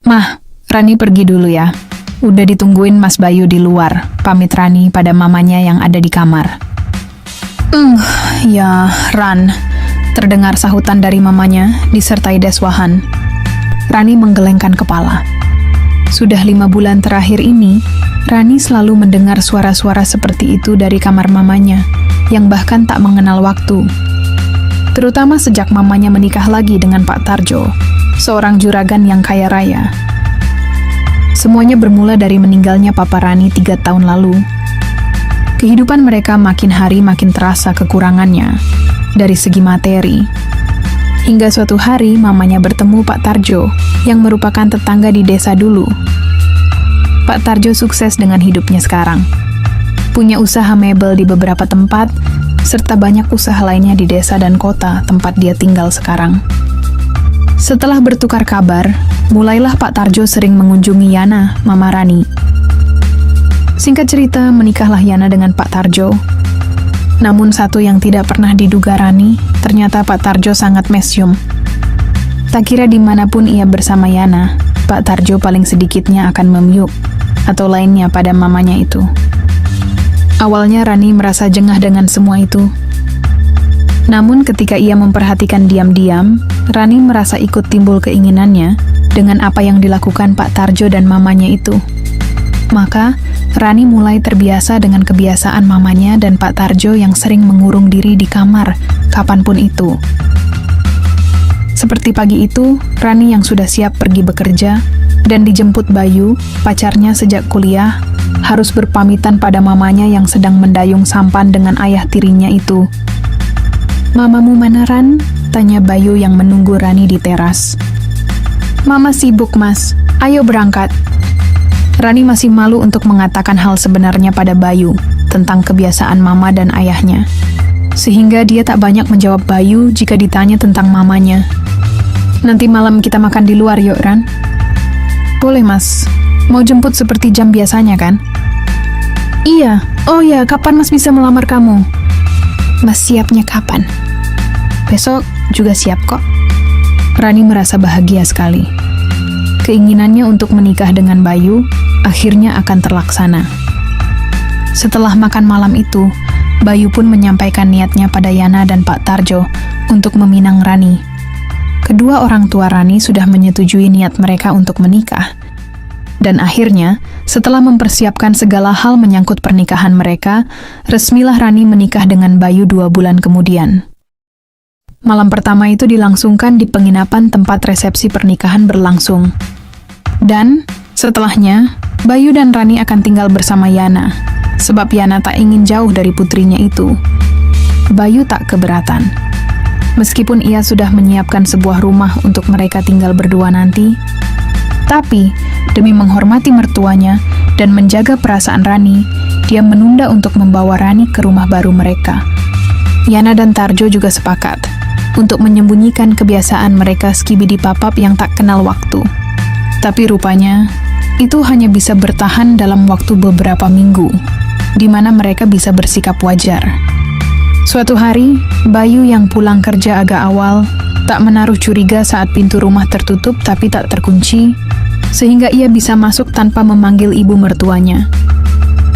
Mah, Rani pergi dulu ya. Udah ditungguin Mas Bayu di luar, pamit Rani pada mamanya yang ada di kamar. Ya, Ran, terdengar sahutan dari mamanya, disertai deswahan. Rani menggelengkan kepala. Sudah 5 bulan terakhir ini, Rani selalu mendengar suara-suara seperti itu dari kamar mamanya, yang bahkan tak mengenal waktu. Terutama sejak mamanya menikah lagi dengan Pak Tarjo, seorang juragan yang kaya raya. Semuanya bermula dari meninggalnya Papa Rani 3 tahun lalu. Kehidupan mereka makin hari makin terasa kekurangannya, dari segi materi. Hingga suatu hari mamanya bertemu Pak Tarjo, yang merupakan tetangga di desa dulu. Pak Tarjo sukses dengan hidupnya sekarang. Punya usaha mebel di beberapa tempat, serta banyak usaha lainnya di desa dan kota tempat dia tinggal sekarang. Setelah bertukar kabar, mulailah Pak Tarjo sering mengunjungi Yana, Mama Rani. Singkat cerita, menikahlah Yana dengan Pak Tarjo. Namun satu yang tidak pernah diduga Rani, ternyata Pak Tarjo sangat mesyum. Tak kira dimanapun ia bersama Yana, Pak Tarjo paling sedikitnya akan memyuk, atau lainnya pada mamanya itu. Awalnya Rani merasa jengah dengan semua itu. Namun ketika ia memperhatikan diam-diam, Rani merasa ikut timbul keinginannya dengan apa yang dilakukan Pak Tarjo dan mamanya itu. Maka, Rani mulai terbiasa dengan kebiasaan mamanya dan Pak Tarjo yang sering mengurung diri di kamar, kapanpun itu. Seperti pagi itu, Rani yang sudah siap pergi bekerja, dan dijemput Bayu, pacarnya sejak kuliah, harus berpamitan pada mamanya yang sedang mendayung sampan dengan ayah tirinya itu. "Mamamu mana, Ran?" tanya Bayu yang menunggu Rani di teras. "Mama sibuk, Mas. Ayo berangkat." Rani masih malu untuk mengatakan hal sebenarnya pada Bayu tentang kebiasaan mama dan ayahnya. Sehingga dia tak banyak menjawab Bayu jika ditanya tentang mamanya. "Nanti malam kita makan di luar yuk, Ran." "Boleh, Mas. Mau jemput seperti jam biasanya, kan?" "Iya. Oh ya, kapan Mas bisa melamar kamu?" "Mas siapnya kapan?" "Besok juga siap kok." Rani merasa bahagia sekali. Keinginannya untuk menikah dengan Bayu akhirnya akan terlaksana. Setelah makan malam itu, Bayu pun menyampaikan niatnya pada Yana dan Pak Tarjo untuk meminang Rani. Kedua orang tua Rani sudah menyetujui niat mereka untuk menikah. Dan akhirnya, setelah mempersiapkan segala hal menyangkut pernikahan mereka, resmilah Rani menikah dengan Bayu 2 bulan kemudian. Malam pertama itu dilangsungkan di penginapan tempat resepsi pernikahan berlangsung. Dan, setelahnya, Bayu dan Rani akan tinggal bersama Yana, sebab Yana tak ingin jauh dari putrinya itu. Bayu tak keberatan. Meskipun ia sudah menyiapkan sebuah rumah untuk mereka tinggal berdua nanti, tapi, demi menghormati mertuanya dan menjaga perasaan Rani, dia menunda untuk membawa Rani ke rumah baru mereka. Yana dan Tarjo juga sepakat untuk menyembunyikan kebiasaan mereka skibidi papap yang tak kenal waktu. Tapi rupanya, itu hanya bisa bertahan dalam waktu beberapa minggu, di mana mereka bisa bersikap wajar. Suatu hari, Bayu yang pulang kerja agak awal, tak menaruh curiga saat pintu rumah tertutup tapi tak terkunci, sehingga ia bisa masuk tanpa memanggil ibu mertuanya.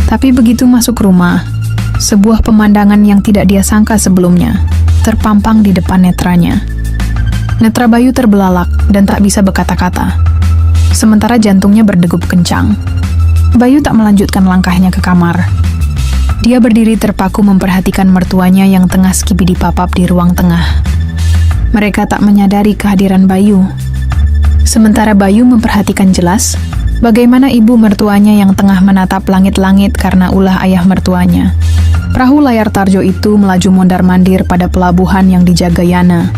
Tapi begitu masuk rumah, sebuah pemandangan yang tidak dia sangka sebelumnya terpampang di depan netranya. Netra Bayu terbelalak dan tak bisa berkata-kata, sementara jantungnya berdegup kencang. Bayu tak melanjutkan langkahnya ke kamar. Dia berdiri terpaku memperhatikan mertuanya yang tengah skibidi papap di ruang tengah. Mereka tak menyadari kehadiran Bayu. Sementara Bayu memperhatikan jelas bagaimana ibu mertuanya yang tengah menatap langit-langit karena ulah ayah mertuanya. Perahu layar Tarjo itu melaju mondar-mandir pada pelabuhan yang dijaga Yana.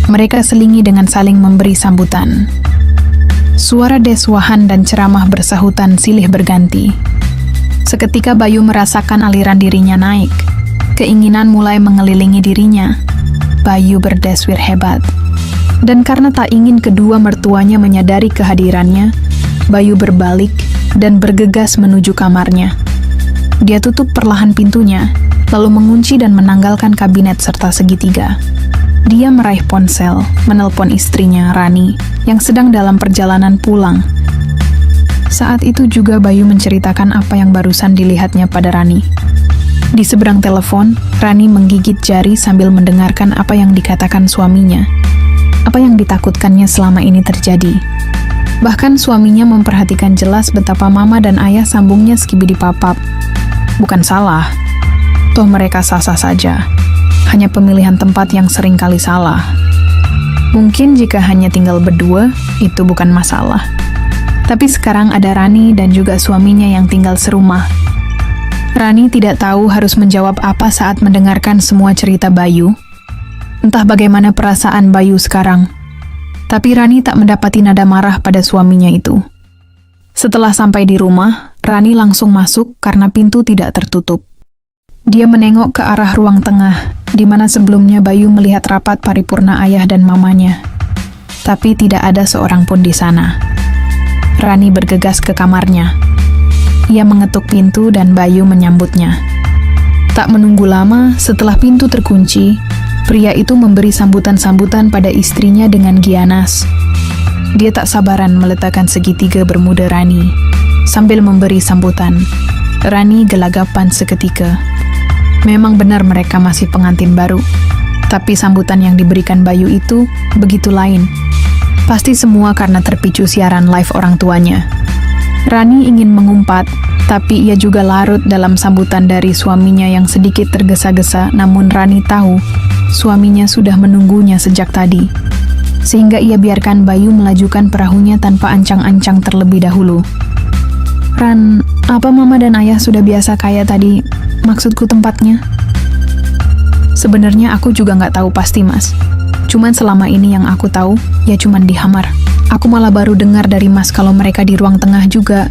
Mereka selingi dengan saling memberi sambutan. Suara deswahan dan ceramah bersahutan silih berganti. Seketika Bayu merasakan aliran dirinya naik. Keinginan mulai mengelilingi dirinya. Bayu berdeswir hebat. Dan karena tak ingin kedua mertuanya menyadari kehadirannya, Bayu berbalik dan bergegas menuju kamarnya. Dia tutup perlahan pintunya, lalu mengunci dan menanggalkan kabinet serta segitiga. Dia meraih ponsel, menelpon istrinya, Rani, yang sedang dalam perjalanan pulang. Saat itu juga Bayu menceritakan apa yang barusan dilihatnya pada Rani. Di seberang telepon, Rani menggigit jari sambil mendengarkan apa yang dikatakan suaminya. Apa yang ditakutkannya selama ini terjadi. Bahkan suaminya memperhatikan jelas betapa mama dan ayah sambungnya skibidi papap. Bukan salah. Toh mereka sah-sah saja. Hanya pemilihan tempat yang sering kali salah. Mungkin jika hanya tinggal berdua, itu bukan masalah. Tapi sekarang ada Rani dan juga suaminya yang tinggal serumah. Rani tidak tahu harus menjawab apa saat mendengarkan semua cerita Bayu. Entah bagaimana perasaan Bayu sekarang. Tapi Rani tak mendapati nada marah pada suaminya itu. Setelah sampai di rumah, Rani langsung masuk karena pintu tidak tertutup. Dia menengok ke arah ruang tengah, di mana sebelumnya Bayu melihat rapat paripurna ayah dan mamanya. Tapi tidak ada seorang pun di sana. Rani bergegas ke kamarnya. Ia mengetuk pintu dan Bayu menyambutnya. Tak menunggu lama, setelah pintu terkunci, pria itu memberi sambutan-sambutan pada istrinya dengan gianas. Dia tak sabaran meletakkan segitiga bermuda Rani. Sambil memberi sambutan, Rani gelagapan seketika. Memang benar mereka masih pengantin baru. Tapi sambutan yang diberikan Bayu itu begitu lain. Pasti semua karena terpicu siaran live orang tuanya. Rani ingin mengumpat, tapi ia juga larut dalam sambutan dari suaminya yang sedikit tergesa-gesa, namun Rani tahu suaminya sudah menunggunya sejak tadi. Sehingga ia biarkan Bayu melajukan perahunya tanpa ancang-ancang terlebih dahulu. Ran, apa mama dan ayah sudah biasa kaya tadi? Maksudku tempatnya? Sebenarnya aku juga nggak tahu pasti, Mas. Cuman selama ini yang aku tahu, ya cuman di Hamar. Aku malah baru dengar dari Mas kalau mereka di ruang tengah juga.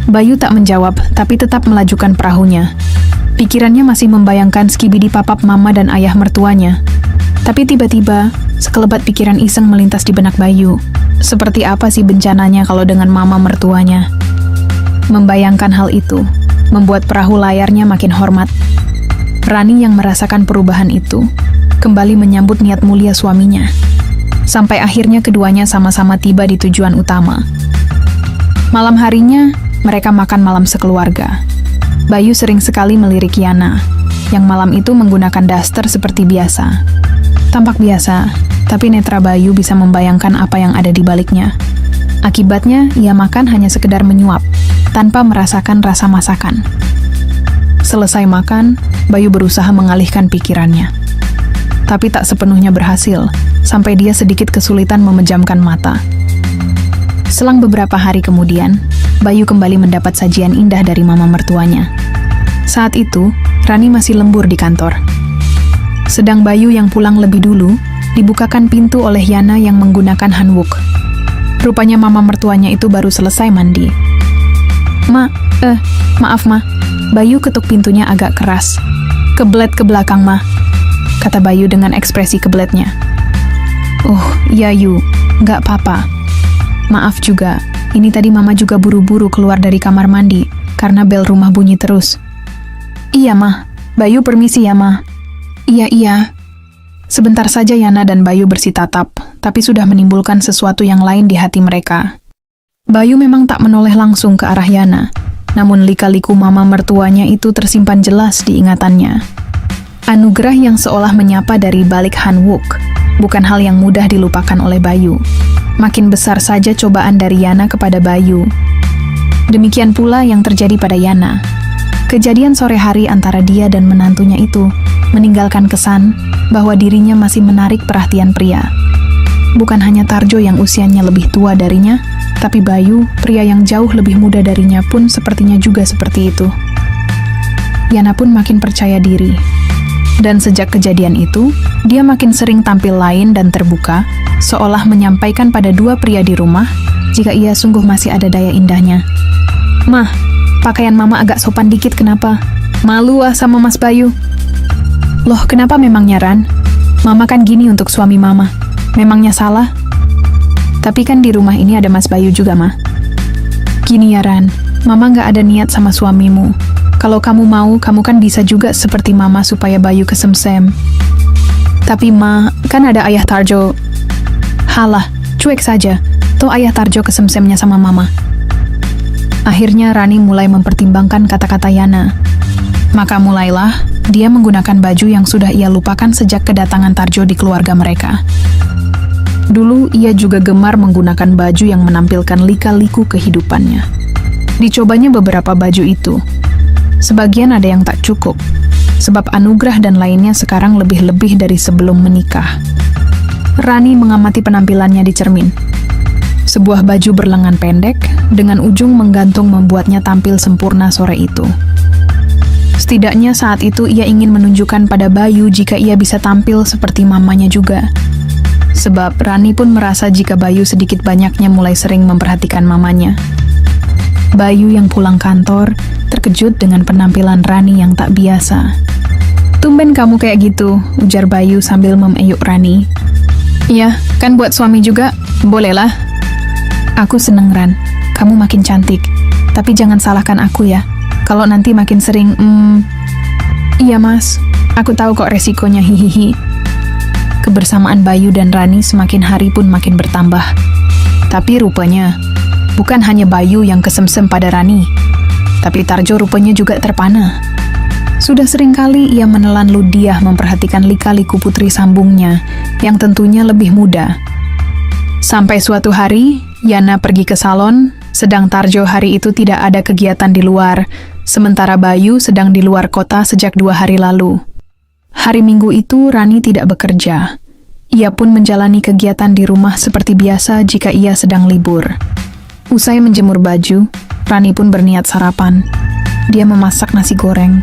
Bayu tak menjawab, tapi tetap melajukan perahunya. Pikirannya masih membayangkan skibidi papap mama dan ayah mertuanya. Tapi tiba-tiba, sekelebat pikiran iseng melintas di benak Bayu. Seperti apa sih bencananya kalau dengan mama mertuanya? Membayangkan hal itu, membuat perahu layarnya makin hormat. Rani yang merasakan perubahan itu, kembali menyambut niat mulia suaminya. Sampai akhirnya keduanya sama-sama tiba di tujuan utama. Malam harinya, mereka makan malam sekeluarga. Bayu sering sekali melirik Yana, yang malam itu menggunakan daster seperti biasa. Tampak biasa, tapi netra Bayu bisa membayangkan apa yang ada di baliknya. Akibatnya, ia makan hanya sekedar menyuap, tanpa merasakan rasa masakan. Selesai makan, Bayu berusaha mengalihkan pikirannya. Tapi tak sepenuhnya berhasil, sampai dia sedikit kesulitan memejamkan mata. Selang beberapa hari kemudian, Bayu kembali mendapat sajian indah dari mama mertuanya. Saat itu, Rani masih lembur di kantor. Sedang Bayu yang pulang lebih dulu, dibukakan pintu oleh Yana yang menggunakan hanbok. Rupanya mama mertuanya itu baru selesai mandi. Maaf Ma. Bayu ketuk pintunya agak keras. Keblet ke belakang Ma, kata Bayu dengan ekspresi kebletnya. Iya Yu, nggak apa-apa. Maaf juga, ini tadi Mama juga buru-buru keluar dari kamar mandi, karena bel rumah bunyi terus. Iya Ma, Bayu permisi ya Ma. Iya. Sebentar saja Yana dan Bayu bersitatap, tapi sudah menimbulkan sesuatu yang lain di hati mereka. Bayu memang tak menoleh langsung ke arah Yana, namun lika-liku mama mertuanya itu tersimpan jelas di ingatannya. Anugerah yang seolah menyapa dari balik hanbok, bukan hal yang mudah dilupakan oleh Bayu. Makin besar saja cobaan dari Yana kepada Bayu. Demikian pula yang terjadi pada Yana. Kejadian sore hari antara dia dan menantunya itu meninggalkan kesan bahwa dirinya masih menarik perhatian pria. Bukan hanya Tarjo yang usianya lebih tua darinya, tapi Bayu, pria yang jauh lebih muda darinya pun sepertinya juga seperti itu. Yana pun makin percaya diri. Dan sejak kejadian itu, dia makin sering tampil lain dan terbuka, seolah menyampaikan pada dua pria di rumah, jika ia sungguh masih ada daya indahnya. Mah, pakaian Mama agak sopan dikit kenapa? Malu sama Mas Bayu. Loh, kenapa memangnya Ran? Mama kan gini untuk suami Mama. Memangnya salah? Tapi kan di rumah ini ada Mas Bayu juga, Ma. Gini ya Ran, Mama nggak ada niat sama suamimu. Kalau kamu mau, kamu kan bisa juga seperti Mama supaya Bayu kesemsem. Tapi Ma, kan ada ayah Tarjo. Halah, cuek saja. Toh ayah Tarjo kesemsemnya sama Mama. Akhirnya Rani mulai mempertimbangkan kata-kata Yana. Maka mulailah dia menggunakan baju yang sudah ia lupakan sejak kedatangan Tarjo di keluarga mereka. Dulu ia juga gemar menggunakan baju yang menampilkan lika-liku kehidupannya. Dicobanya beberapa baju itu. Sebagian ada yang tak cukup, sebab anugerah dan lainnya sekarang lebih-lebih dari sebelum menikah. Rani mengamati penampilannya di cermin. Sebuah baju berlengan pendek dengan ujung menggantung membuatnya tampil sempurna sore itu. Setidaknya saat itu ia ingin menunjukkan pada Bayu jika ia bisa tampil seperti mamanya juga. Sebab Rani pun merasa jika Bayu sedikit banyaknya mulai sering memperhatikan mamanya. Bayu yang pulang kantor terkejut dengan penampilan Rani yang tak biasa. "Tumben kamu kayak gitu," ujar Bayu sambil memeyuk Rani. "Iya, kan buat suami juga, bolehlah." "Aku seneng, Ran. Kamu makin cantik. Tapi jangan salahkan aku ya. Kalau nanti makin sering, Iya Mas, aku tahu kok resikonya, hihihi." Kebersamaan Bayu dan Rani semakin hari pun makin bertambah. Tapi rupanya, bukan hanya Bayu yang kesemsem pada Rani, tapi Tarjo rupanya juga terpana. Sudah seringkali ia menelan ludiah memperhatikan lika-liku putri sambungnya, yang tentunya lebih muda. Sampai suatu hari, Yana pergi ke salon, sedang Tarjo hari itu tidak ada kegiatan di luar, sementara Bayu sedang di luar kota sejak 2 hari lalu. Hari Minggu itu Rani tidak bekerja. Ia pun menjalani kegiatan di rumah seperti biasa jika ia sedang libur. Usai menjemur baju, Rani pun berniat sarapan. Dia memasak nasi goreng.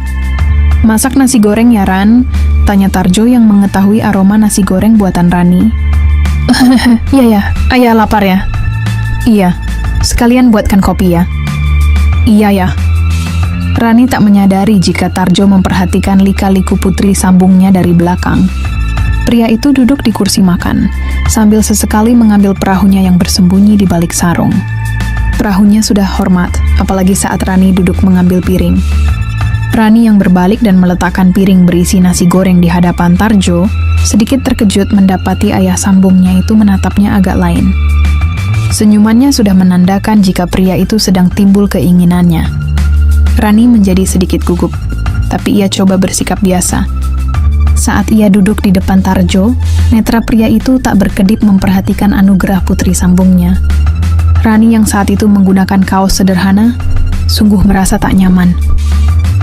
"Masak nasi goreng ya, Ran?" tanya Tarjo yang mengetahui aroma nasi goreng buatan Rani. "Iya ya, ayah lapar ya." "Iya, sekalian buatkan kopi ya." "Iya ya." Rani tak menyadari jika Tarjo memperhatikan lika-liku putri sambungnya dari belakang. Pria itu duduk di kursi makan, sambil sesekali mengambil perahunya yang bersembunyi di balik sarung. Perahunya sudah hormat, apalagi saat Rani duduk mengambil piring. Rani yang berbalik dan meletakkan piring berisi nasi goreng di hadapan Tarjo, sedikit terkejut mendapati ayah sambungnya itu menatapnya agak lain. Senyumannya sudah menandakan jika pria itu sedang timbul keinginannya. Rani menjadi sedikit gugup, tapi ia coba bersikap biasa. Saat ia duduk di depan Tarjo, netra pria itu tak berkedip memperhatikan anugerah putri sambungnya. Rani yang saat itu menggunakan kaos sederhana, sungguh merasa tak nyaman.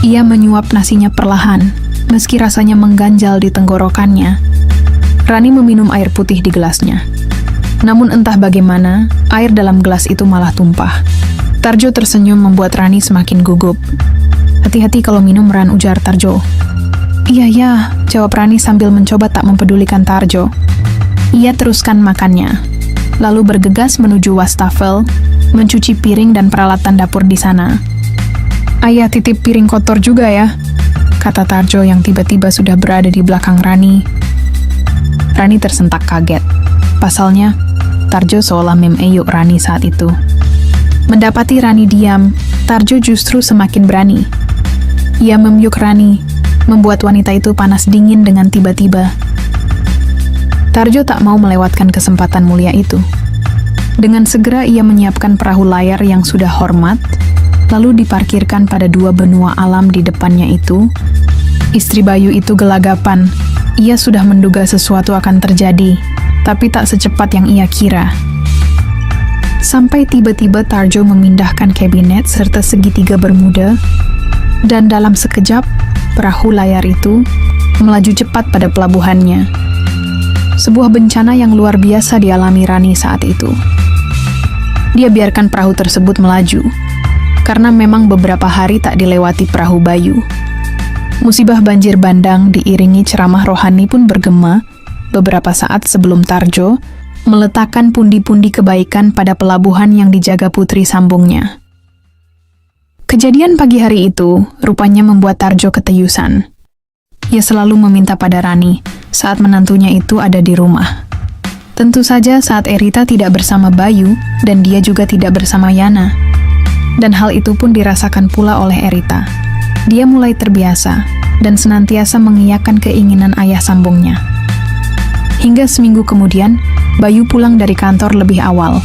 Ia menyuap nasinya perlahan, meski rasanya mengganjal di tenggorokannya. Rani meminum air putih di gelasnya. Namun entah bagaimana, air dalam gelas itu malah tumpah. Tarjo tersenyum membuat Rani semakin gugup. "Hati-hati kalau minum, Ran," ujar Tarjo. "Iya ya," jawab Rani sambil mencoba tak mempedulikan Tarjo. Ia teruskan makannya, lalu bergegas menuju wastafel, mencuci piring dan peralatan dapur di sana. "Ayah titip piring kotor juga ya," kata Tarjo yang tiba-tiba sudah berada di belakang Rani. Rani tersentak kaget. Pasalnya, Tarjo seolah memeyuk Rani saat itu. Mendapati Rani diam, Tarjo justru semakin berani. Ia memyuk Rani, membuat wanita itu panas dingin dengan tiba-tiba. Tarjo tak mau melewatkan kesempatan mulia itu. Dengan segera ia menyiapkan perahu layar yang sudah hormat, lalu diparkirkan pada 2 benua alam di depannya itu. Istri Bayu itu gelagapan. Ia sudah menduga sesuatu akan terjadi, tapi tak secepat yang ia kira. Sampai tiba-tiba Tarjo memindahkan kabinet serta segitiga bermuda, dan dalam sekejap, perahu layar itu melaju cepat pada pelabuhannya. Sebuah bencana yang luar biasa dialami Rani saat itu. Dia biarkan perahu tersebut melaju, karena memang beberapa hari tak dilewati perahu Bayu. Musibah banjir bandang diiringi ceramah rohani pun bergema beberapa saat sebelum Tarjo meletakkan pundi-pundi kebaikan pada pelabuhan yang dijaga putri sambungnya. Kejadian pagi hari itu rupanya membuat Tarjo keteyusan. Ia selalu meminta pada Rani saat menantunya itu ada di rumah. Tentu saja saat Erita tidak bersama Bayu dan dia juga tidak bersama Yana. Dan hal itu pun dirasakan pula oleh Erita. Dia mulai terbiasa dan senantiasa mengiyakan keinginan ayah sambungnya. Hingga seminggu kemudian, Bayu pulang dari kantor lebih awal,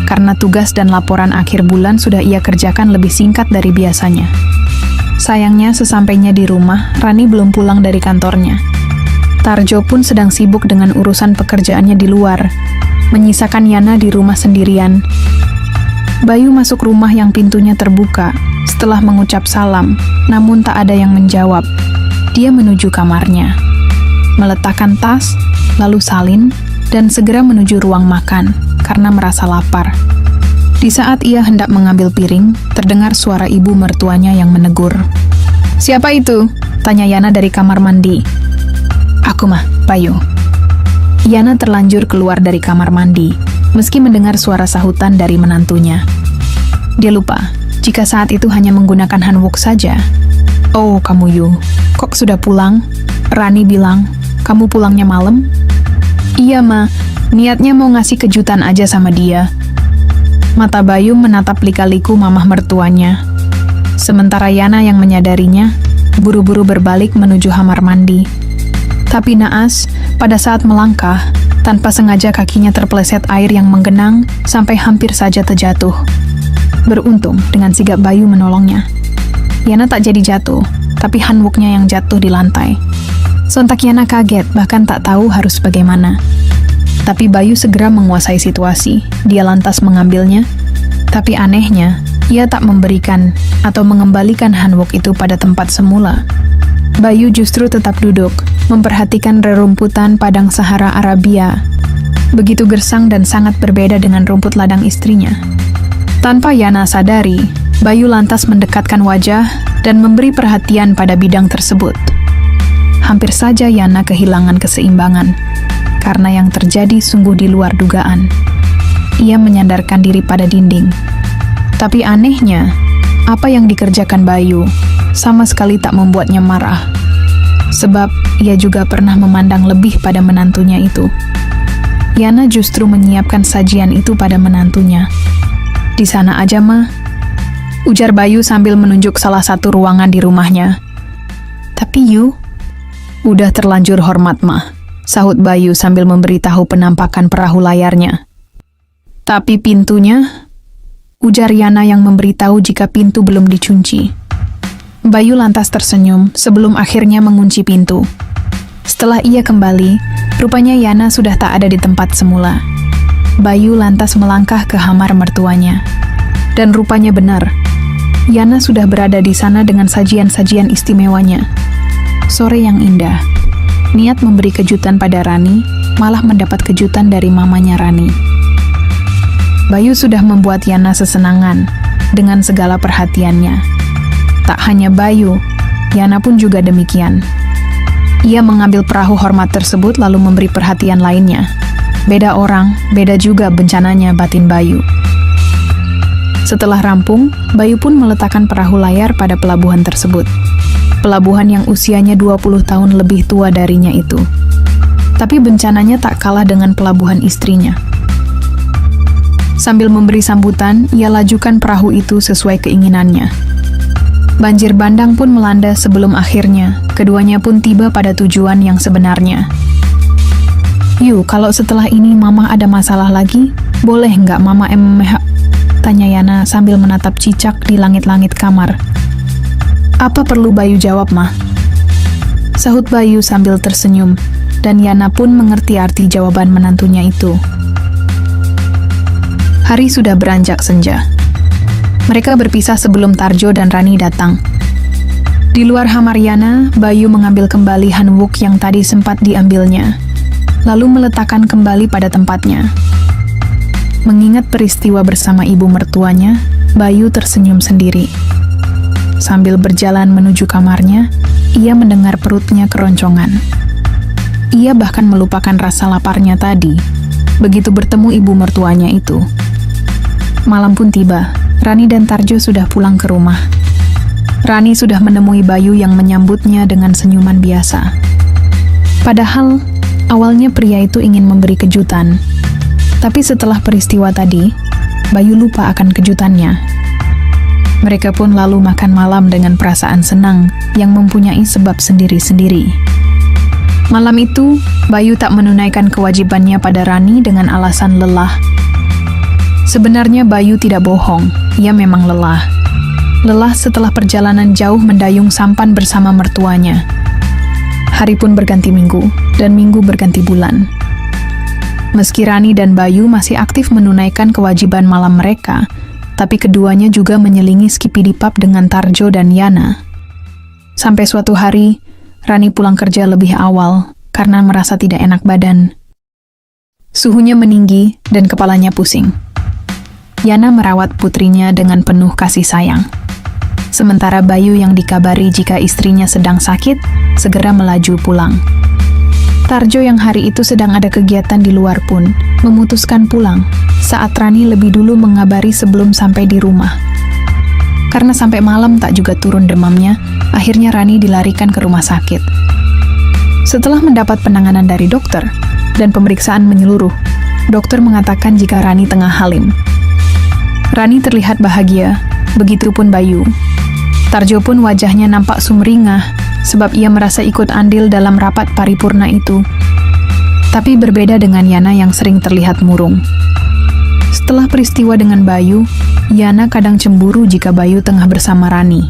karena tugas dan laporan akhir bulan sudah ia kerjakan lebih singkat dari biasanya. Sayangnya, sesampainya di rumah, Rani belum pulang dari kantornya. Tarjo pun sedang sibuk dengan urusan pekerjaannya di luar, menyisakan Yana di rumah sendirian. Bayu masuk rumah yang pintunya terbuka, setelah mengucap salam, namun tak ada yang menjawab. Dia menuju kamarnya, meletakkan tas, lalu salin, dan segera menuju ruang makan, karena merasa lapar. Di saat ia hendak mengambil piring, terdengar suara ibu mertuanya yang menegur. "Siapa itu?" tanya Yana dari kamar mandi. "Aku mah, Bayu." Yana terlanjur keluar dari kamar mandi, meski mendengar suara sahutan dari menantunya. Dia lupa, jika saat itu hanya menggunakan hanbok saja. "Oh, kamu Yu, kok sudah pulang?" Rani bilang, "Kamu pulangnya malam?" "Iya, Ma. Niatnya mau ngasih kejutan aja sama dia." Mata Bayu menatap lika-liku mamah mertuanya. Sementara Yana yang menyadarinya, buru-buru berbalik menuju kamar mandi. Tapi naas, pada saat melangkah, tanpa sengaja kakinya terpeleset air yang menggenang sampai hampir saja terjatuh. Beruntung dengan sigap Bayu menolongnya. Yana tak jadi jatuh, tapi hanboknya yang jatuh di lantai. Sontak Yana kaget, bahkan tak tahu harus bagaimana. Tapi Bayu segera menguasai situasi. Dia lantas mengambilnya, tapi anehnya, ia tak memberikan atau mengembalikan hanbok itu pada tempat semula. Bayu justru tetap duduk, memperhatikan rerumputan padang Sahara Arabia. Begitu gersang dan sangat berbeda dengan rumput ladang istrinya. Tanpa Yana sadari, Bayu lantas mendekatkan wajah dan memberi perhatian pada bidang tersebut. Hampir saja Yana kehilangan keseimbangan, karena yang terjadi sungguh di luar dugaan. Ia menyandarkan diri pada dinding. Tapi anehnya, apa yang dikerjakan Bayu sama sekali tak membuatnya marah. Sebab ia juga pernah memandang lebih pada menantunya itu. Yana justru menyiapkan sajian itu pada menantunya. "Di sana aja, Ma," ujar Bayu sambil menunjuk salah satu ruangan di rumahnya. "Tapi Yu..." "Udah terlanjur hormat, Ma," sahut Bayu sambil memberitahu penampakan perahu layarnya. "Tapi pintunya..." ujar Yana yang memberitahu jika pintu belum dikunci. Bayu lantas tersenyum sebelum akhirnya mengunci pintu. Setelah ia kembali, rupanya Yana sudah tak ada di tempat semula. Bayu lantas melangkah ke kamar mertuanya. Dan rupanya benar, Yana sudah berada di sana dengan sajian-sajian istimewanya. Sore yang indah. Niat memberi kejutan pada Rani, malah mendapat kejutan dari mamanya Rani. Bayu sudah membuat Yana sesenangan dengan segala perhatiannya. Tak hanya Bayu, Yana pun juga demikian. Ia mengambil perahu hormat tersebut lalu memberi perhatian lainnya. Beda orang, beda juga bencananya batin Bayu. Setelah rampung, Bayu pun meletakkan perahu layar pada pelabuhan tersebut. Pelabuhan yang usianya 20 tahun lebih tua darinya itu. Tapi bencananya tak kalah dengan pelabuhan istrinya. Sambil memberi sambutan, ia lajukan perahu itu sesuai keinginannya. Banjir bandang pun melanda sebelum akhirnya keduanya pun tiba pada tujuan yang sebenarnya. "Yu, kalau setelah ini Mama ada masalah lagi, boleh nggak Mama tanya Yana sambil menatap cicak di langit-langit kamar. "Apa perlu Bayu jawab, Ma?" sahut Bayu sambil tersenyum, dan Yana pun mengerti arti jawaban menantunya itu. Hari sudah beranjak senja. Mereka berpisah sebelum Tarjo dan Rani datang. Di luar kamar Yana, Bayu mengambil kembali hanbok yang tadi sempat diambilnya, lalu meletakkan kembali pada tempatnya. Mengingat peristiwa bersama ibu mertuanya, Bayu tersenyum sendiri. Sambil berjalan menuju kamarnya, ia mendengar perutnya keroncongan. Ia bahkan melupakan rasa laparnya tadi, begitu bertemu ibu mertuanya itu. Malam pun tiba. Rani dan Tarjo sudah pulang ke rumah. Rani sudah menemui Bayu yang menyambutnya dengan senyuman biasa. Padahal, awalnya pria itu ingin memberi kejutan. Tapi setelah peristiwa tadi, Bayu lupa akan kejutannya. Mereka pun lalu makan malam dengan perasaan senang yang mempunyai sebab sendiri-sendiri. Malam itu, Bayu tak menunaikan kewajibannya pada Rani dengan alasan lelah. Sebenarnya Bayu tidak bohong, ia memang lelah. Lelah setelah perjalanan jauh mendayung sampan bersama mertuanya. Hari pun berganti minggu, dan minggu berganti bulan. Meski Rani dan Bayu masih aktif menunaikan kewajiban malam mereka, tapi keduanya juga menyelingi skipidi pub dengan Tarjo dan Yana. Sampai suatu hari, Rani pulang kerja lebih awal karena merasa tidak enak badan. Suhunya meninggi dan kepalanya pusing. Yana merawat putrinya dengan penuh kasih sayang. Sementara Bayu yang dikabari jika istrinya sedang sakit, segera melaju pulang. Tarjo yang hari itu sedang ada kegiatan di luar pun memutuskan pulang saat Rani lebih dulu mengabari sebelum sampai di rumah. Karena sampai malam tak juga turun demamnya, akhirnya Rani dilarikan ke rumah sakit. Setelah mendapat penanganan dari dokter dan pemeriksaan menyeluruh, dokter mengatakan jika Rani tengah halim. Rani terlihat bahagia, begitupun Bayu. Tarjo pun wajahnya nampak sumringah, sebab ia merasa ikut andil dalam rapat paripurna itu. Tapi berbeda dengan Yana yang sering terlihat murung. Setelah peristiwa dengan Bayu, Yana kadang cemburu jika Bayu tengah bersama Rani.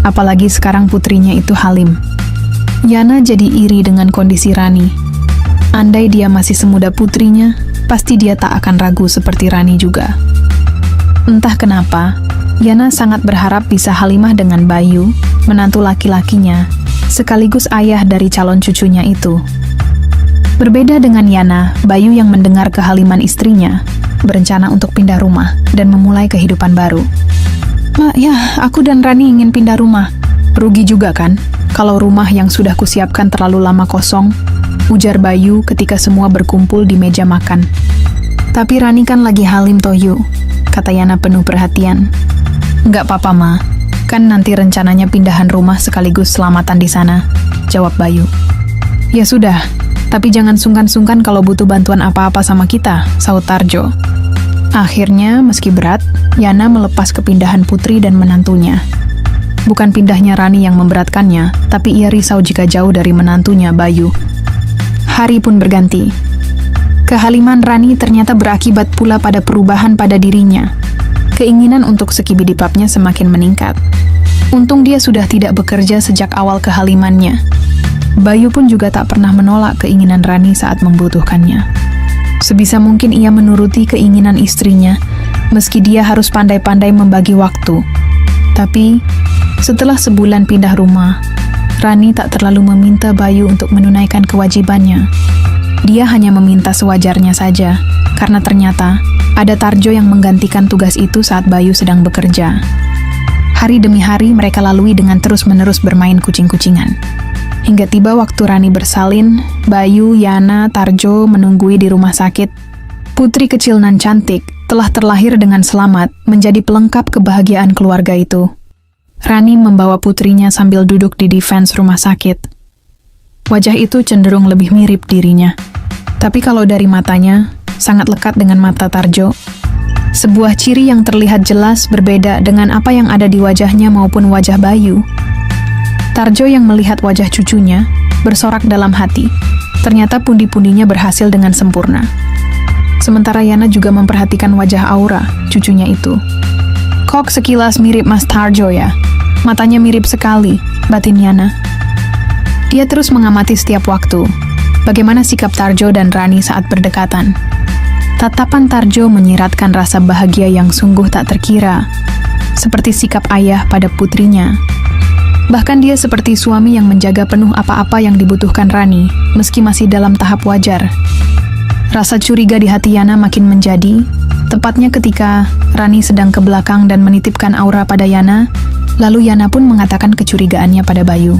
Apalagi sekarang putrinya itu halim. Yana jadi iri dengan kondisi Rani. Andai dia masih semuda putrinya, pasti dia tak akan ragu seperti Rani juga. Entah kenapa, Yana sangat berharap bisa halimah dengan Bayu, menantu laki-lakinya, sekaligus ayah dari calon cucunya itu. Berbeda dengan Yana, Bayu yang mendengar kehaliman istrinya, berencana untuk pindah rumah dan memulai kehidupan baru. "Ma, ya, aku dan Rani ingin pindah rumah." "Rugi juga kan, kalau rumah yang sudah kusiapkan terlalu lama kosong," ujar Bayu ketika semua berkumpul di meja makan. "Tapi Rani kan lagi halim Toyu," kata Yana penuh perhatian. "Nggak apa-apa, Ma. Kan nanti rencananya pindahan rumah sekaligus selamatan di sana," jawab Bayu. "Ya sudah, tapi jangan sungkan-sungkan kalau butuh bantuan apa-apa sama kita," sahut Tarjo. Akhirnya, meski berat, Yana melepas kepindahan putri dan menantunya. Bukan pindahnya Rani yang memberatkannya, tapi ia risau jika jauh dari menantunya, Bayu. Hari pun berganti. Kehaliman Rani ternyata berakibat pula pada perubahan pada dirinya. Keinginan untuk skibidi-pubnya semakin meningkat. Untung dia sudah tidak bekerja sejak awal kehalimannya. Bayu pun juga tak pernah menolak keinginan Rani saat membutuhkannya. Sebisa mungkin ia menuruti keinginan istrinya, meski dia harus pandai-pandai membagi waktu. Tapi, setelah sebulan pindah rumah, Rani tak terlalu meminta Bayu untuk menunaikan kewajibannya. Dia hanya meminta sewajarnya saja, karena ternyata ada Tarjo yang menggantikan tugas itu saat Bayu sedang bekerja. Hari demi hari mereka lalui dengan terus-menerus bermain kucing-kucingan. Hingga tiba waktu Rani bersalin, Bayu, Yana, Tarjo menunggui di rumah sakit. Putri kecil nan cantik telah terlahir dengan selamat, menjadi pelengkap kebahagiaan keluarga itu. Rani membawa putrinya sambil duduk di defense rumah sakit. Wajah itu cenderung lebih mirip dirinya. Tapi kalau dari matanya, sangat lekat dengan mata Tarjo. Sebuah ciri yang terlihat jelas berbeda dengan apa yang ada di wajahnya maupun wajah Bayu. Tarjo yang melihat wajah cucunya, bersorak dalam hati. Ternyata pundi-pundinya berhasil dengan sempurna. Sementara Yana juga memperhatikan wajah Aura, cucunya itu. "Kok sekilas mirip Mas Tarjo ya? Matanya mirip sekali," batin Yana. Dia terus mengamati setiap waktu, bagaimana sikap Tarjo dan Rani saat berdekatan. Tatapan Tarjo menyiratkan rasa bahagia yang sungguh tak terkira, seperti sikap ayah pada putrinya. Bahkan dia seperti suami yang menjaga penuh apa-apa yang dibutuhkan Rani, meski masih dalam tahap wajar. Rasa curiga di hati Yana makin menjadi, tepatnya ketika Rani sedang ke belakang dan menitipkan Aura pada Yana, lalu Yana pun mengatakan kecurigaannya pada Bayu.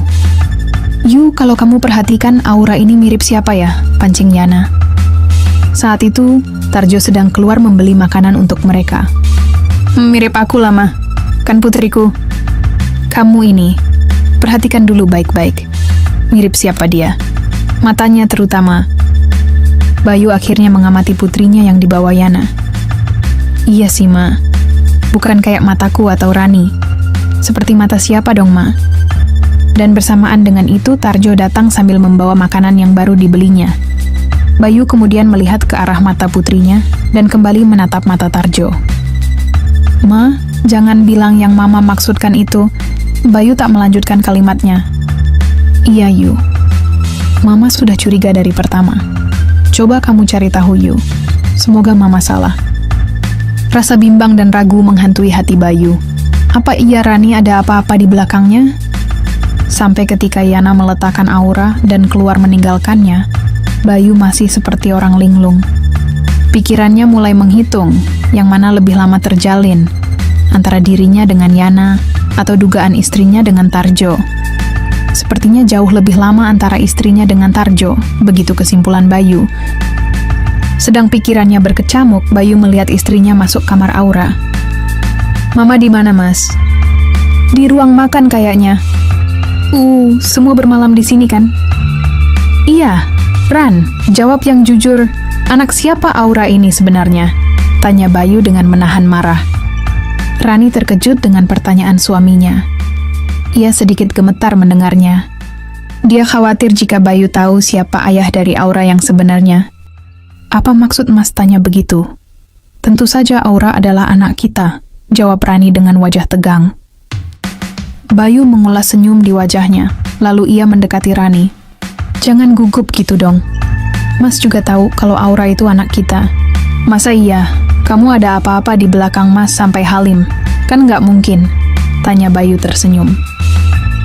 "Yu, kalau kamu perhatikan Aura ini mirip siapa ya?" pancing Yana. Saat itu, Tarjo sedang keluar membeli makanan untuk mereka. "Mirip aku lah, Ma. Kan putriku." "Kamu ini, perhatikan dulu baik-baik. Mirip siapa dia? Matanya terutama." Bayu akhirnya mengamati putrinya yang dibawa Yana. "Iya sih, Ma. Bukan kayak mataku atau Rani. Seperti mata siapa dong, Ma?" Dan bersamaan dengan itu, Tarjo datang sambil membawa makanan yang baru dibelinya. Bayu kemudian melihat ke arah mata putrinya dan kembali menatap mata Tarjo. "Ma, jangan bilang yang Mama maksudkan itu." Bayu tak melanjutkan kalimatnya. "Iya, Yu. Mama sudah curiga dari pertama. Coba kamu cari tahu, Yu. Semoga Mama salah." Rasa bimbang dan ragu menghantui hati Bayu. Apa iya Rani ada apa-apa di belakangnya? Sampai ketika Yana meletakkan aura dan keluar meninggalkannya, Bayu masih seperti orang linglung. Pikirannya mulai menghitung yang mana lebih lama terjalin, antara dirinya dengan Yana atau dugaan istrinya dengan Tarjo. Sepertinya jauh lebih lama antara istrinya dengan Tarjo, begitu kesimpulan Bayu. Sedang pikirannya berkecamuk, Bayu melihat istrinya masuk kamar Aura. "Mama di mana, Mas?" "Di ruang makan kayaknya." Semua bermalam di sini kan?" "Iya, Ran, jawab yang jujur. Anak siapa Aura ini sebenarnya?" tanya Bayu dengan menahan marah. Rani terkejut dengan pertanyaan suaminya. Ia sedikit gemetar mendengarnya. Dia khawatir jika Bayu tahu siapa ayah dari Aura yang sebenarnya. "Apa maksud Mas tanya begitu?" "Tentu saja Aura adalah anak kita," jawab Rani dengan wajah tegang. Bayu mengulas senyum di wajahnya, lalu ia mendekati Rani. "Jangan gugup gitu dong. Mas juga tahu kalau Aura itu anak kita. Masa iya, kamu ada apa-apa di belakang Mas sampai Halim? Kan nggak mungkin," tanya Bayu tersenyum.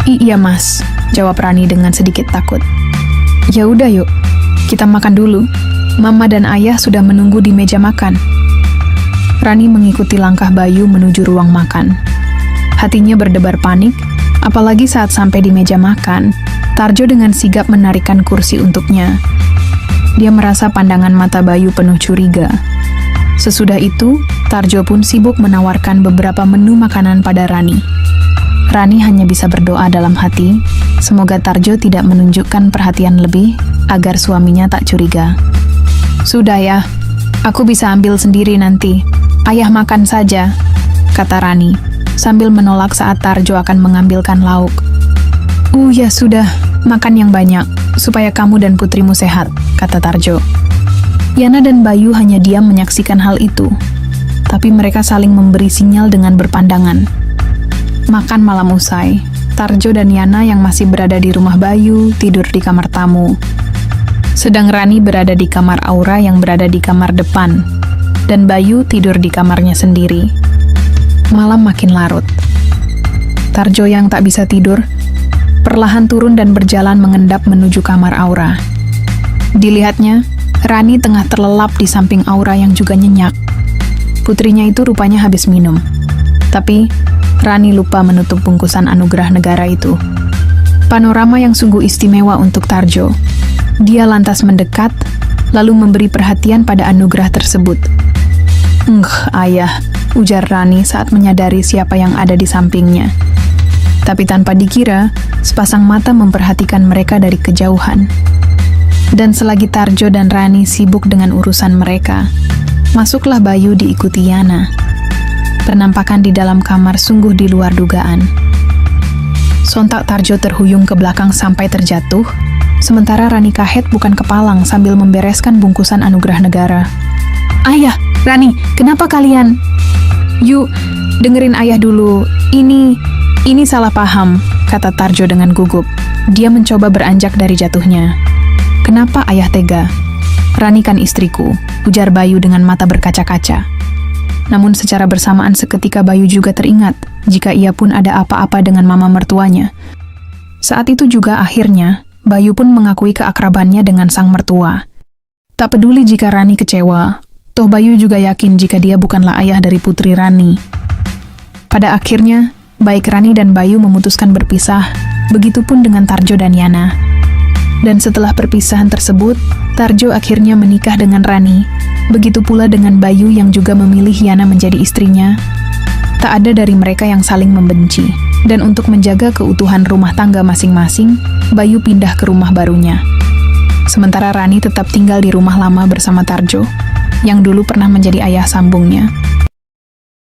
"Iya Mas," jawab Rani dengan sedikit takut. "Ya udah yuk, kita makan dulu. Mama dan Ayah sudah menunggu di meja makan." Rani mengikuti langkah Bayu menuju ruang makan. Hatinya berdebar panik, apalagi saat sampai di meja makan, Tarjo dengan sigap menarikkan kursi untuknya. Dia merasa pandangan mata Bayu penuh curiga. Sesudah itu, Tarjo pun sibuk menawarkan beberapa menu makanan pada Rani. Rani hanya bisa berdoa dalam hati, semoga Tarjo tidak menunjukkan perhatian lebih agar suaminya tak curiga. "Sudah ya, aku bisa ambil sendiri nanti. Ayah makan saja," kata Rani, sambil menolak saat Tarjo akan mengambilkan lauk. Ya sudah, makan yang banyak, supaya kamu dan putrimu sehat," kata Tarjo. Yana dan Bayu hanya diam menyaksikan hal itu, tapi mereka saling memberi sinyal dengan berpandangan. Makan malam usai, Tarjo dan Yana yang masih berada di rumah Bayu tidur di kamar tamu. Sedang Rani berada di kamar Aura yang berada di kamar depan, dan Bayu tidur di kamarnya sendiri. Malam makin larut. Tarjo yang tak bisa tidur, perlahan turun dan berjalan mengendap menuju kamar Aura. Dilihatnya, Rani tengah terlelap di samping Aura yang juga nyenyak. Putrinya itu rupanya habis minum. Tapi, Rani lupa menutup bungkusan anugerah negara itu. Panorama yang sungguh istimewa untuk Tarjo. Dia lantas mendekat, lalu memberi perhatian pada anugerah tersebut. Ayah," ujar Rani saat menyadari siapa yang ada di sampingnya. Tapi tanpa dikira, sepasang mata memperhatikan mereka dari kejauhan. Dan selagi Tarjo dan Rani sibuk dengan urusan mereka, masuklah Bayu diikuti Yana. Penampakan di dalam kamar sungguh di luar dugaan. Sontak Tarjo terhuyung ke belakang sampai terjatuh, sementara Rani kahet bukan kepalang sambil membereskan bungkusan anugerah negara. "Ayah, Rani, kenapa kalian?" "Yuk, dengerin ayah dulu. Ini salah paham," kata Tarjo dengan gugup. Dia mencoba beranjak dari jatuhnya. "Kenapa ayah tega?" "Rani kan istriku," ujar Bayu dengan mata berkaca-kaca. Namun secara bersamaan seketika Bayu juga teringat jika ia pun ada apa-apa dengan mama mertuanya. Saat itu juga akhirnya, Bayu pun mengakui keakrabannya dengan sang mertua. Tak peduli jika Rani kecewa, toh Bayu juga yakin jika dia bukanlah ayah dari putri Rani. Pada akhirnya, baik Rani dan Bayu memutuskan berpisah, begitupun dengan Tarjo dan Yana. Dan setelah perpisahan tersebut, Tarjo akhirnya menikah dengan Rani. Begitu pula dengan Bayu yang juga memilih Yana menjadi istrinya. Tak ada dari mereka yang saling membenci. Dan untuk menjaga keutuhan rumah tangga masing-masing, Bayu pindah ke rumah barunya. Sementara Rani tetap tinggal di rumah lama bersama Tarjo, yang dulu pernah menjadi ayah sambungnya.